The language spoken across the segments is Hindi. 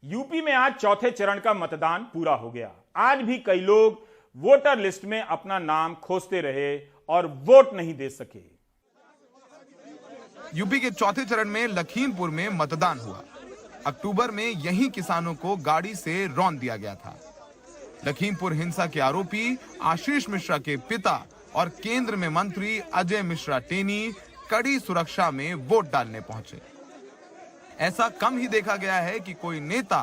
यूपी में आज चौथे चरण का मतदान पूरा हो गया। आज भी कई लोग वोटर लिस्ट में अपना नाम खोजते रहे और वोट नहीं दे सके। यूपी के चौथे चरण में लखीमपुर में मतदान हुआ। अक्टूबर में यही किसानों को गाड़ी से रौंद दिया गया था। लखीमपुर हिंसा के आरोपी आशीष मिश्रा के पिता और केंद्र में मंत्री अजय मिश्रा टेनी कड़ी सुरक्षा में वोट डालने पहुंचे। ऐसा कम ही देखा गया है कि कोई नेता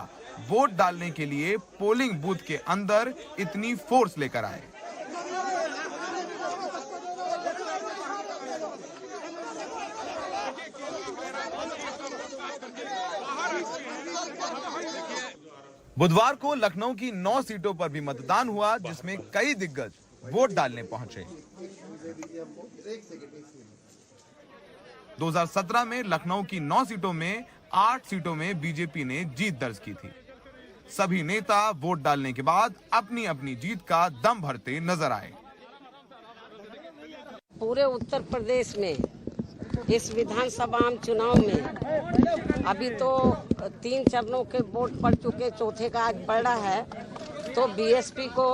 वोट डालने के लिए पोलिंग बूथ के अंदर इतनी फोर्स लेकर आए। बुधवार को लखनऊ की 9 सीटों पर भी मतदान हुआ, जिसमें कई दिग्गज वोट डालने पहुंचे। 2017 में लखनऊ की 9 सीटों में 8 सीटों में बीजेपी ने जीत दर्ज की थी। सभी नेता वोट डालने के बाद अपनी अपनी जीत का दम भरते नजर आए। पूरे उत्तर प्रदेश में इस विधानसभा चुनाव में अभी तो 3 चरणों के वोट पड़ चुके, चौथे का आज पड़ रहा है। तो बीएसपी को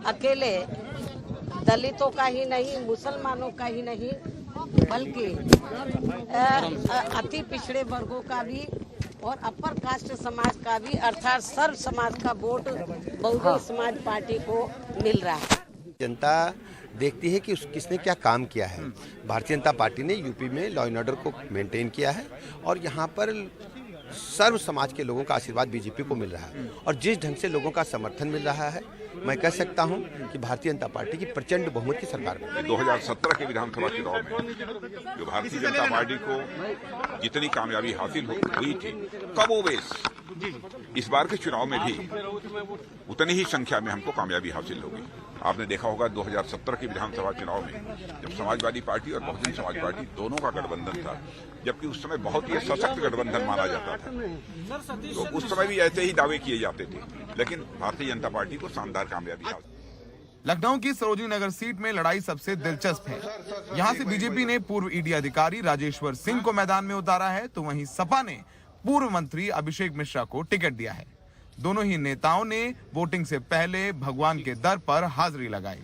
अकेले दलितों का ही नहीं, मुसलमानों का ही नहीं, बल्कि अति पिछड़े वर्गों का भी और अपर कास्ट समाज का भी, अर्थात सर्व समाज का वोट बहुजन समाज पार्टी को मिल रहा है। जनता देखती है कि किसने क्या काम किया है। भारतीय जनता पार्टी ने यूपी में लॉ एंड ऑर्डर को मेंटेन किया है और यहाँ पर सर्व समाज के लोगों का आशीर्वाद बीजेपी को मिल रहा है और जिस ढंग से लोगों का समर्थन मिल रहा है, मैं कह सकता हूं कि भारतीय जनता पार्टी की प्रचंड बहुमत की सरकार में 2017 के विधानसभा चुनाव में जो भारतीय जनता पार्टी को जितनी कामयाबी हासिल हुई थी, कमोबेश इस बार के चुनाव में भी उतनी ही संख्या में हमको कामयाबी हासिल होगी। आपने देखा होगा 2017 के विधानसभा चुनाव में जब समाजवादी पार्टी और बहुजन समाज पार्टी दोनों का गठबंधन था, जबकि उस समय बहुत ही सशक्त गठबंधन माना जाता था, तो उस समय भी ऐसे ही दावे किए जाते थे, लेकिन भारतीय जनता पार्टी को शानदार कामयाबी हासिल। लखनऊ की सरोजिनी नगर सीट में लड़ाई सबसे दिलचस्प है। यहां से बीजेपी ने पूर्व ईडी अधिकारी राजेश्वर सिंह को मैदान में उतारा है, तो वहीं सपा ने पूर्व मंत्री अभिषेक मिश्रा को टिकट दिया है। दोनों ही नेताओं ने वोटिंग से पहले भगवान के दर पर हाजिरी लगाई।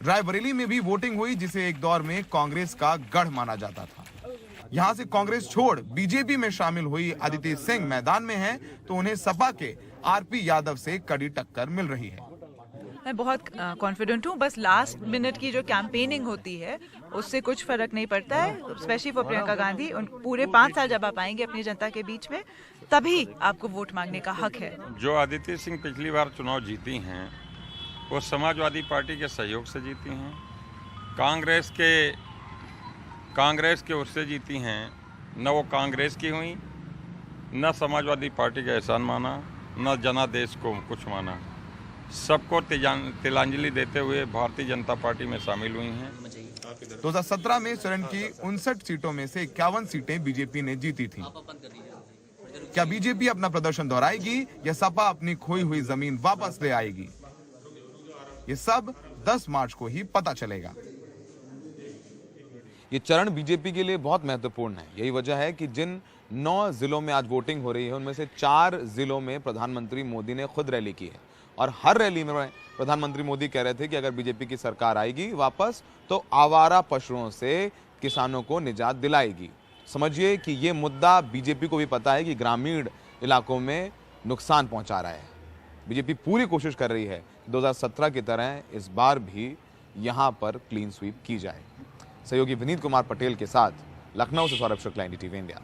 रायबरेली में भी वोटिंग हुई, जिसे एक दौर में कांग्रेस का गढ़ माना जाता था। यहां से कांग्रेस छोड़ बीजेपी में शामिल हुई अदिति सिंह मैदान में हैं, तो उन्हें सपा के आरपी यादव से कड़ी टक्कर मिल रही है। मैं बहुत कॉन्फिडेंट हूँ। बस लास्ट मिनट की जो कैंपेनिंग होती है उससे कुछ फर्क नहीं पड़ता है, स्पेशली फॉर प्रियंका गांधी। उन पूरे 5 साल जब आप आएंगे अपनी जनता के बीच में, तभी आपको वोट मांगने का हक है। जो अदिति सिंह पिछली बार चुनाव जीती हैं, वो समाजवादी पार्टी के सहयोग से जीती हैं। कांग्रेस के ओर से जीती हैं। न वो कांग्रेस की हुई, न समाजवादी पार्टी का एहसान माना, न जनादेश को कुछ माना। सबको तिलांजलि देते हुए भारतीय जनता पार्टी में शामिल हुई हैं। 2017 में चरण की 59 सीटों में से 51 सीटें बीजेपी ने जीती थी। क्या बीजेपी अपना प्रदर्शन दोहराएगी या सपा अपनी खोई हुई जमीन वापस ले आएगी? ये सब 10 मार्च को ही पता चलेगा। ये चरण बीजेपी के लिए बहुत महत्वपूर्ण है। यही वजह है कि जिन 9 जिलों में आज वोटिंग हो रही है, उनमें से 4 जिलों में प्रधानमंत्री मोदी ने खुद रैली की है और हर रैली में प्रधानमंत्री मोदी कह रहे थे कि अगर बीजेपी की सरकार आएगी वापस, तो आवारा पशुओं से किसानों को निजात दिलाएगी। समझिए कि ये मुद्दा बीजेपी को भी पता है कि ग्रामीण इलाकों में नुकसान पहुंचा रहा है। बीजेपी पूरी कोशिश कर रही है 2017 की तरह इस बार भी यहां पर क्लीन स्वीप की जाए। सहयोगी विनीत कुमार पटेल के साथ लखनऊ से सौरभ शुक्ला, NDTV इंडिया।